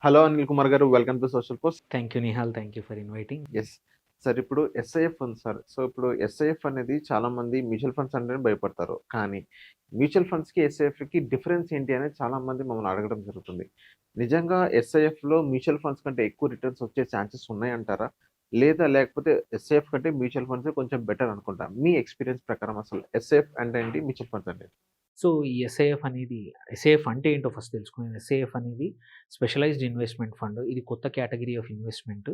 Hello Anil Kumar garu. Welcome to social post. Thank you Nihal. Thank you for inviting. Yes. Sir ఇప్పుడు SIF ఉంది సార్. So ఇప్పుడు SIF అనేది చాలామంది మ్యూచువల్ ఫండ్స్ అంటేనే భయపడతారు. కానీ మ్యూచువల్ ఫండ్స్‌కి, ఎస్ఐఎఫ్‌కి డిఫరెన్స్ ఏంటి అనేది చాలామంది మమ్మల్ని అడగడం జరుగుతుంది. నిజంగా ఎస్ఐఎఫ్‌లో మ్యూచువల్ ఫండ్స్ కంటే ఎక్కువ రిటర్న్స్ వచ్చే ఛాన్సెస్ ఉన్నాయంటారా? లేదా లేకపోతే ఎస్ఐఎఫ్ కంటే మ్యూచువల్ ఫండ్సే కొంచెం బెటర్ అనుకుంటా. మీ ఎక్స్‌పీరియన్స్ ప్రకారం అసలు ఎస్ఐఎఫ్ అంటే ఏంటి? మ్యూచువల్ ఫండ్స్ అంటే ఏంటి? సో, ఈ ఎస్ఐఎఫ్ అంటే ఏంటో ఫస్ట్ తెలుసుకుందాం. ఎస్ఐఎఫ్ అనేది స్పెషలైజ్డ్ ఇన్వెస్ట్‌మెంట్ ఫండ్. ఇది కొత్త category of investment.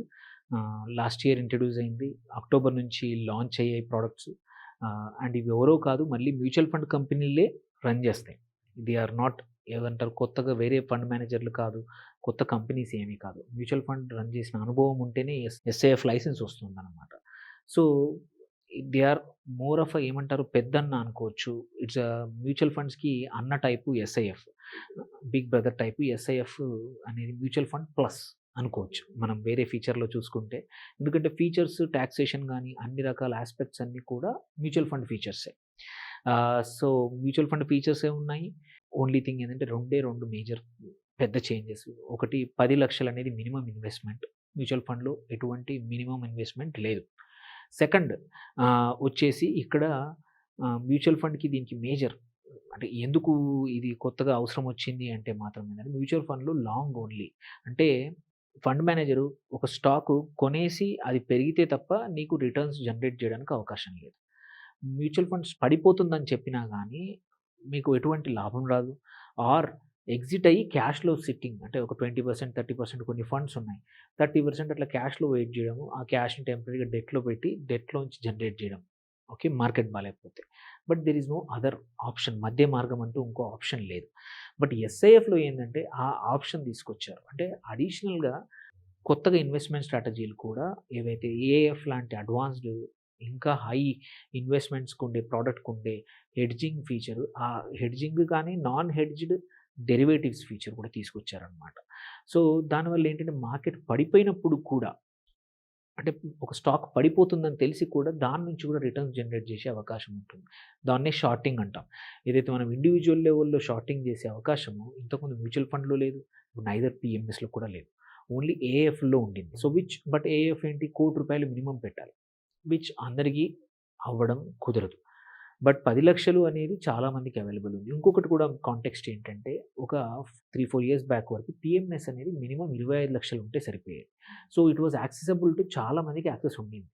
Last year introduce అయింది. అక్టోబర్ నుంచి లాంచ్ అయ్యాయి ప్రొడక్ట్స్. అండ్ ఇవి ఎవరో కాదు, మళ్ళీ మ్యూచువల్ ఫండ్ కంపెనీలే రన్ చేస్తాయి. దే ఆర్ నాట్ ఏదంటారు, కొత్తగా వేరే ఫండ్ మేనేజర్లు కాదు, కొత్త కంపెనీస్ ఏమీ కాదు. మ్యూచువల్ ఫండ్ రన్ చేసిన అనుభవం ఉంటేనే ఎస్ఐఎఫ్ లైసెన్స్ వస్తుందన్నమాట. So, they are more of ఏమంటారు, పెద్దన్న అనుకోవచ్చు. ఇట్స్ మ్యూచువల్ ఫండ్స్‌కి అన్న type SIF. Big brother type SIF అనేది మ్యూచువల్ ఫండ్ ప్లస్ అనుకోవచ్చు, మనం వేరే ఫీచర్‌లో చూసుకుంటే. ఎందుకంటే ఫీచర్స్, టాక్సేషన్ గానీ అన్ని రకాల యాస్పెక్ట్స్ అన్నీ కూడా మ్యూచువల్ ఫండ్ ఫీచర్సే. సో, మ్యూచువల్ ఫండ్ ఫీచర్సే ఉన్నాయి. ఓన్లీ థింగ్ ఏంటంటే 2 మేజర్ పెద్ద చేంజెస్. ఒకటి, 10,00,000 అనేది మినిమమ్ ఇన్వెస్ట్‌మెంట్. మ్యూచువల్ ఫండ్‌లో ఎటువంటి మినిమమ్ ఇన్వెస్ట్‌మెంట్ లేదు. సెకండ్ వచ్చేసి ఇక్కడ మ్యూచువల్ ఫండ్‌కి దీనికి మేజర్ అంటే ఎందుకు ఇది కొత్తగా అవసరం వచ్చింది అంటే మాత్రం ఏంటంటే, మ్యూచువల్ ఫండ్‌లో లాంగ్ ఓన్లీ. అంటే ఫండ్ మేనేజరు ఒక స్టాకు కొనేసి అది పెరిగితే తప్ప నీకు రిటర్న్స్ జనరేట్ చేయడానికి అవకాశం లేదు. మ్యూచువల్ ఫండ్స్ పడిపోతుందని చెప్పినా గానీ మీకు ఎటువంటి లాభం రాదు. ఆర్ ఎగ్జిట్ అయ్యి క్యాష్‌లో సిట్టింగ్ అంటే ఒక 20%, 30% కొన్ని ఫండ్స్ ఉన్నాయి. 30% అట్లా క్యాష్‌లో వెయిట్ జేయడము. ఆ క్యాష్‌ని టెంపరరీగా డెట్‌లో పెట్టి డెట్‌లోంచి జనరేట్ జేయడం. ఓకే. మార్కెట్ బాలేకపోతే. But there is no other option. మధ్య మార్గం అంటూ ఇంకో ఆప్షన్ లేదు. బట్ ఎస్ఐఎఫ్‌లో ఏందంటే ఆ ఆప్షన్ తీసుకొచ్చారు. అంటే అడిషనల్‌గా కొత్తగా ఇన్వెస్ట్‌మెంట్ స్ట్రాటజీలు కూడా ఏవైతే ఏఎఫ్ లాంటి అడ్వాన్స్‌డ్ ఇంకా హై ఇన్వెస్ట్‌మెంట్స్‌కుండే ప్రొడక్ట్‌కుండే హెడ్జింగ్ ఫీచరు, ఆ హెడ్జింగ్ కానీ నాన్ హెడ్జ్డ్ డెరివేటివ్స్ ఫీచర్ కూడా తీసుకొచ్చారనమాట. సో, దానివల్ల ఏంటంటే మార్కెట్ పడిపోయినప్పుడు కూడా, అంటే ఒక స్టాక్ పడిపోతుందని తెలిసి కూడా దాని నుంచి కూడా రిటర్న్స్ జనరేట్ చేసే అవకాశం ఉంటుంది. దాన్నే షార్టింగ్ అంటాం. ఏదైతే మనం ఇండివిడ్యువల్ లెవెల్‌లో షార్టింగ్ చేసే అవకాశము ఇంతకుముందు మ్యూచువల్ ఫండ్‌లో లేదు. నైదర్ పీఎంఎస్‌లో కూడా లేదు. ఓన్లీ ఏఎఫ్‌లో ఉండింది. సో, బట్ ఏఎఫ్ ఏంటి, ₹1,00,00,000 మినిమమ్ పెట్టాలి. అందరికీ అవ్వడం కుదరదు. బట్ 10,00,000 అనేది చాలా మందికి అవైలబుల్ ఉంది. ఇంకొకటి కూడా కాంటెక్స్ట్ ఏంటంటే, ఒక 3, 4 ఇయర్స్ బ్యాక్ వరకు పీఎంఎస్ అనేది మినిమమ్ 25,00,000 ఉంటే సరిపోయేది. So, it was accessible to చాలా మందికి యాక్సెస్ ఉండింది.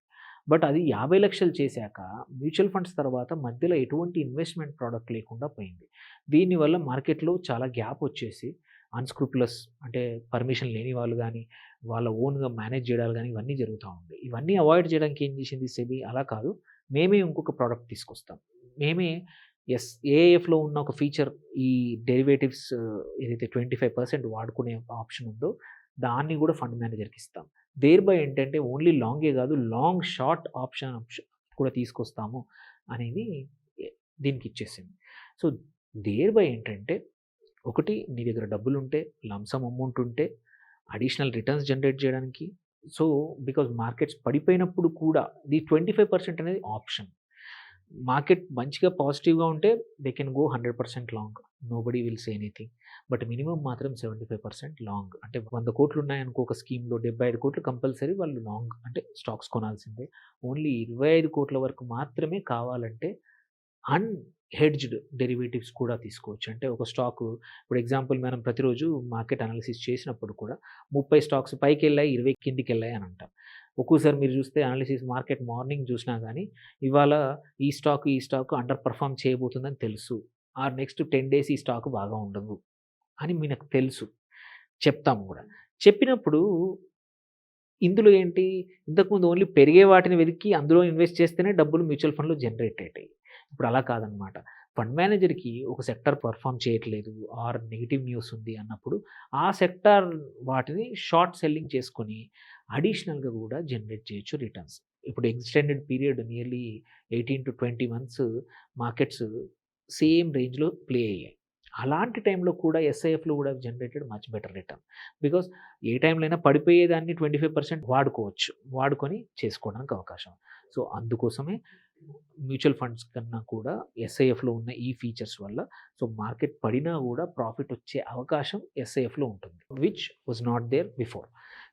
బట్ అది 50,00,000 చేశాక మ్యూచువల్ ఫండ్స్ తర్వాత మధ్యలో ఎటువంటి ఇన్వెస్ట్‌మెంట్ ప్రొడక్ట్ లేకుండా పోయింది. దీనివల్ల మార్కెట్‌లో చాలా గ్యాప్ వచ్చేసి అన్‌స్క్రూపులస్ అంటే పర్మిషన్ లేని వాళ్ళు గానీ, వాళ్ళ ఓన్‌గా మేనేజ్ చేయడాలు గానీ ఇవన్నీ జరుగుతా ఉంటాయి. ఇవన్నీ అవాయిడ్ చేయడానికి ఏం చేసింది సెబీ, అలా కాదు, మేమే ఇంకొక ప్రొడక్ట్ తీసుకొస్తాం. మేమే ఏఎఫ్‌లో ఉన్న ఒక ఫీచర్, ఈ డెరివేటివ్స్ ఏదైతే 25% వాడుకునే ఆప్షన్ ఉందో దాన్ని కూడా ఫండ్ మేనేజర్‌కి ఇస్తాం. దేర్‌బై ఏంటంటే ఓన్లీ లాంగే కాదు, లాంగ్ షార్ట్ ఆప్షన్ కూడా తీసుకొస్తాము అనేది ఎ దీనికి ఇచ్చేసింది. సో, దేర్‌బై ఏంటంటే, ఒకటి, నీ దగ్గర డబ్బులుంటే, లంప్ అమౌంట్ ఉంటే, అడిషనల్ రిటర్న్స్ జనరేట్ చేయడానికి. సో, బికాజ్ మార్కెట్స్ పడిపోయినప్పుడు కూడా ఈ 25% అనేది ఆప్షన్. మార్కెట్ మంచిగా పాజిటివ్‌గా ఉంటే they can go 100% long. Nobody will say anything. But minimum మాత్రం 75% లాంగ్. అంటే 100,00,00,000 ఉన్నాయనుకో ఒక స్కీమ్‌లో, 75,00,00,000 కంపల్సరీ వాళ్ళు లాంగ్ అంటే స్టాక్స్ కొనాల్సిందే. ఓన్లీ 25,00,00,000 వరకు మాత్రమే కావాలంటే అన్‌హెడ్జ్డ్ డెరివేటివ్స్ కూడా తీసుకోవచ్చు. అంటే ఒక స్టాకు, ఇప్పుడు ఎగ్జాంపుల్ మనం ప్రతిరోజు మార్కెట్ అనాలిసిస్ చేసినప్పుడు కూడా 30 స్టాక్స్ పైకెళ్ళాయి, 20 కిందికెళ్ళాయి అని అంటాం. ఒక్కోసారి మీరు చూస్తే అనాలిసిస్ మార్కెట్ మార్నింగ్ చూసినా గానీ, ఇవాళ ఈ స్టాక్ అండర్ పెర్ఫార్మ్ చేయబోతుందని తెలుసు. ఆర్ నెక్స్ట్ 10 డేస్ ఈ స్టాక్ బాగా ఉండదు అని మనకు తెలుసు. చెప్తాము గూడా. చెప్పినప్పుడు ఇందులో ఏంటి, ఇంతకుముందు ఓన్లీ పెరిగే వాటిని వెతికి అందులో ఇన్వెస్ట్ చేస్తేనే డబ్బులు మ్యూచువల్ ఫండ్‌లో జనరేట్ అయ్యేటియి. ఇప్పుడు అలా కాదనమాట. ఫండ్ మేనేజర్‌కి ఒక సెక్టార్ పెర్ఫార్మ్ చేయట్లేదు ఆర్ నెగెటివ్ న్యూస్ ఉంది అన్నప్పుడు, ఆ సెక్టార్ వాటిని షార్ట్ సెల్లింగ్ చేసుకొని అడిషనల్‌గా గూడా జనరేట్ చేయొచ్చు రిటర్న్స్. ఇప్పుడు extended period nearly 18-20 months markets same రేంజ్‌లో ప్లే అయ్యాయి. అలాంటి టైంలో కూడా ఎస్ఐఎఫ్‌లో గూడా generated much better return. Because ఏ టైంలో అయినా పడిపోయేదాన్ని 25% వాడుకోవచ్చు. వాడుకొని చేసుకోవడానికి అవకాశం. సో, అందుకోసమే మ్యూచువల్ ఫండ్స్ కన్నా కూడా ఎస్ఐఎఫ్లో ఉన్న ఈ ఫీచర్స్ వల్ల సో మార్కెట్ పడినా కూడా ప్రాఫిట్ వచ్చే అవకాశం ఎస్ఐఎఫ్లో ఉంటుంది, which was not there before.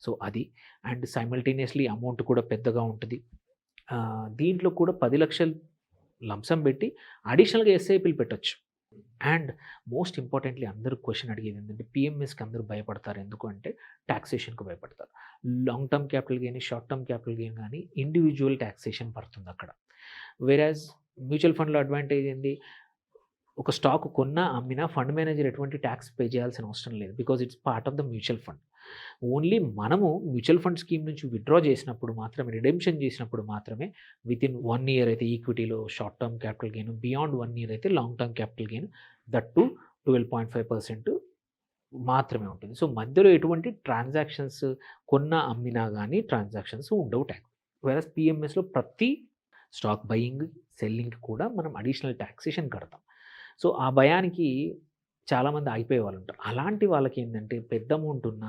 So అది అండ్ సైమల్టేనియస్లీ అమౌంట్ కూడా పెద్దగా ఉంటుంది. దీంట్లో కూడా 10 లక్షలు లంసం పెట్టి అడిషనల్గా ఎస్ఐపిలు పెట్టొచ్చు. అండ్ మోస్ట్ ఇంపార్టెంట్లీ అందరూ క్వశ్చన్ అడిగేది ఏంటంటే పిఎంఎస్కి అందరూ భయపడతారు, ఎందుకు అంటే ట్యాక్సేషన్కి భయపడతారు. Long term capital gain, short term capital gain కానీ ఇండివిజువల్ ట్యాక్సేషన్ పడుతుంది అక్కడ. వేరాజ్ మ్యూచువల్ ఫండ్లో అడ్వాంటేజ్ ఏంది, ఒక స్టాక్ కొన్నా అమ్మినా ఫండ్ మేనేజర్ ఎటువంటి ట్యాక్స్ పే చేయాల్సిన అవసరం లేదు, because it's part of the mutual fund. Only మనము మ్యూచువల్ ఫండ్ స్కీమ్ నుంచి విత్డ్రా చేసినప్పుడు మాత్రమే, రిడెంప్షన్ చేసినప్పుడు మాత్రమే విత్ ఇన్ 1 ఇయర్ అయితే ఈక్విటీలో short term capital gain, beyond 1 year అయితే long term capital gain, that too 12.5% మాత్రమే ఉంటుంది. సో మధ్యలో ఎటువంటి ట్రాన్సాక్షన్స్ కొన్నా అమ్మినా కానీ ట్రాన్సాక్షన్స్ ఉండవు ట్యాక్స్. వేరస్ పిఎంఎస్లో ప్రతి స్టాక్ బయింగ్ సెల్లింగ్కి కూడా మనం అడిషనల్ ట్యాక్సేషన్ కడతాం. సో ఆ భయానికి చాలామంది ఆగిపోయే వాళ్ళు ఉంటారు. అలాంటి వాళ్ళకి ఏంటంటే పెద్ద అమౌంట్ ఉన్న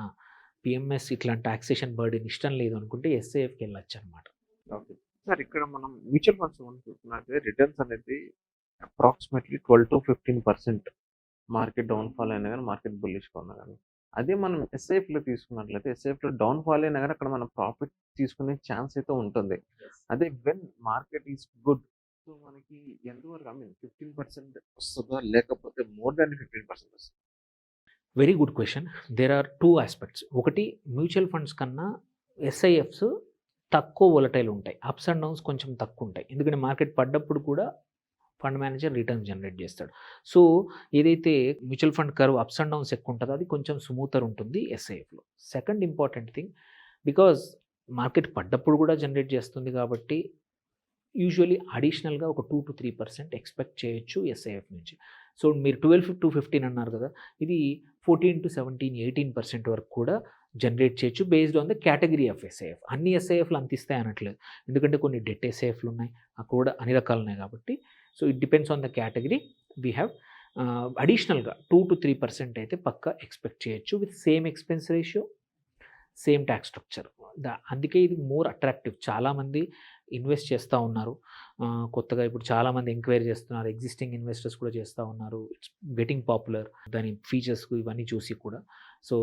పిఎంఎస్ ఇట్లాంటి ట్యాక్సేషన్ బర్డెన్ ఇష్టం లేదు అనుకుంటే ఎస్ఐఎఫ్కి వెళ్ళొచ్చు అనమాట. ఓకే సార్, ఇక్కడ మనం మ్యూచువల్ ఫండ్స్ చూసుకున్నట్లయితే రిటర్న్స్ అనేది అప్రాక్సిమేట్లీ 12-15% మార్కెట్ డౌన్ఫాల్ అయినా కానీ మార్కెట్ బుల్లిష్గా ఉన్నా కానీ. అదే మనం ఎస్ఐఎఫ్లో తీసుకున్నట్లయితే ఎస్ఐఎఫ్లో డౌన్ఫాల్ అయినా కానీ అక్కడ మనం ప్రాఫిట్ తీసుకునే ఛాన్స్ అయితే ఉంటుంది. అదే when market is good, so మనకి ఎంతవరకు 15% వస్తుందా లేకపోతే మోర్ దాన్ 15% వస్తుంది? Very good question. There are 2 aspects. ఒకటి, మ్యూచువల్ ఫండ్స్ కన్నా ఎస్ఐఎఫ్స్ తక్కువ వొలటైల్ ఉంటాయి, అప్స్ అండ్ డౌన్స్ కొంచెం తక్కువ ఉంటాయి. ఎందుకంటే మార్కెట్ పడ్డప్పుడు కూడా ఫండ్ మేనేజర్ రిటర్న్స్ జనరేట్ చేస్తాడు. సో ఏదైతే mutual fund curve ups and downs ఎక్కువ ఉంటుందో అది కొంచెం స్మూతర్ ఉంటుంది ఎస్ఐఎఫ్లో. Second important thing, because market పడ్డప్పుడు కూడా జనరేట్ చేస్తుంది కాబట్టి యూజువలీ అడిషనల్గా ఒక 2-3% ఎక్స్పెక్ట్ చేయొచ్చు ఎస్ఐఎఫ్ నుంచి. సో మీరు 12-15 అన్నారు కదా, ఇది 14-17-18% వరకు కూడా జనరేట్ చేయొచ్చు based on the category of SIF. అన్ని ఎస్ఐఎఫ్లు అంత ఇస్తాయి అనట్లేదు, ఎందుకంటే కొన్ని డెట్ ఎస్ఐఎఫ్లు ఉన్నాయి, అక్కడ కూడా అన్ని రకాలు ఉన్నాయి కాబట్టి. So it depends on the category. We have అడిషనల్గా 2-3% అయితే పక్కా ఎక్స్పెక్ట్ చేయొచ్చు with same expense ratio, same tax structure. అందుకే ఇది మోర్ అట్రాక్టివ్. చాలామంది ఇన్వెస్ట్ చేస్తూ ఉన్నారు, కొత్తగా ఇప్పుడు చాలామంది ఎంక్వైరీ చేస్తున్నారు, ఎగ్జిస్టింగ్ ఇన్వెస్టర్స్ కూడా చేస్తూ ఉన్నారు. ఇట్స్ గెటింగ్ పాపులర్ దాని ఫీచర్స్ ఇవన్నీ చూసి కూడా. సో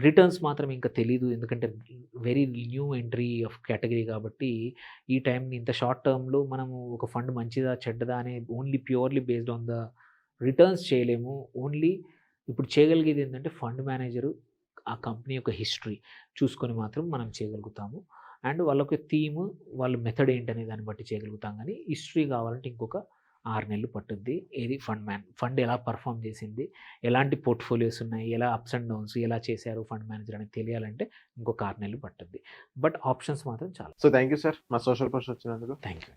రిటర్న్స్ మాత్రం ఇంకా తెలీదు, ఎందుకంటే very new entry of category కాబట్టి ఈ టైంని ఇంత షార్ట్ టర్మ్లో మనము ఒక ఫండ్ మంచిదా చెడ్డదా అనే only purely based on the returns చేయలేము. ఓన్లీ ఇప్పుడు చేయగలిగేది ఏంటంటే ఫండ్ మేనేజరు ఆ కంపెనీ యొక్క హిస్టరీ చూసుకొని మాత్రం మనం చేయగలుగుతాము. అండ్ వాళ్ళకి థీమ్, వాళ్ళ మెథడ్ ఏంటనే దాన్ని బట్టి చేయగలుగుతాం. కానీ హిస్టరీ కావాలంటే ఇంకొక 6 నెలలు పట్టుద్ది. ఏది ఫండ్ ఎలా పర్ఫామ్ చేసింది, ఎలాంటి పోర్ట్ఫోలియోస్ ఉన్నాయి, ఎలా అప్స్ అండ్ డౌన్స్ ఎలా చేశారు ఫండ్ మేనేజర్ అనేది తెలియాలంటే ఇంకొక 6 నెలలు పట్టుద్ది. బట్ ఆప్షన్స్ మాత్రం చాలా. సో థ్యాంక్ యూ సార్, మా సోషల్ పోస్ట్ వచ్చినందుకు. Thank you.